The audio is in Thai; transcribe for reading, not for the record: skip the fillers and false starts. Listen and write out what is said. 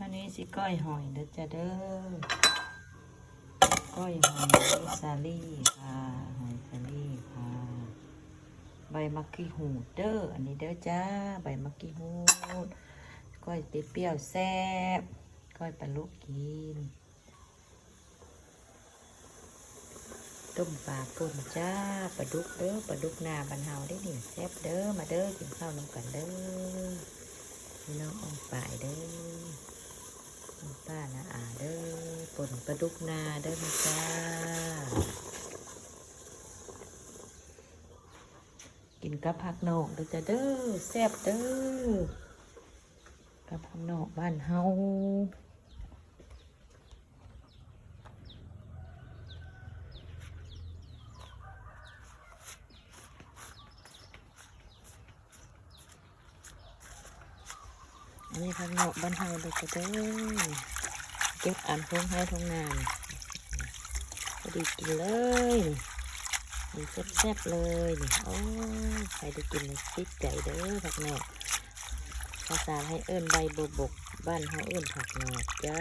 อันนี้สิก้อยหอยเด้อจ้าเด้อก้อยหอยสาลี่ค่ะหอยสาลี่ค่ะใบมักกี้หูดเด้ออันนี้เด้อจ้าใบมักกี้หูดก้อยเปรี้ยวแซ่บก้อยปลาลูกกินต้มปลาป่นจ้าปลาดุกเด้อปลาดุกนาบันเฮาได้หนิแซ่บเด้อมาเด้อกินข้าวน้ำกันเด้อพี่น้องออกป่ายเด้อป้านะเด้อป่นปลาดุกนาเด้อจ้ากินกับผักนอกเด้อจ้าเด้อแซ่บเด้อกับผักนอกบ้านเฮาอันนี้ผักนอกบ้านเฮาเด้อจ้าเด้อเก็บอันท้องให้ท้องงานพอดีกินเลยนี่แซ่บๆเลยนี่โอ้ยใครได้กินเลยติดใจเด้อผักนอกภาษาให้เอิ้นใบบัวบกบ้านเฮาเอิ้นผักนอกจ้า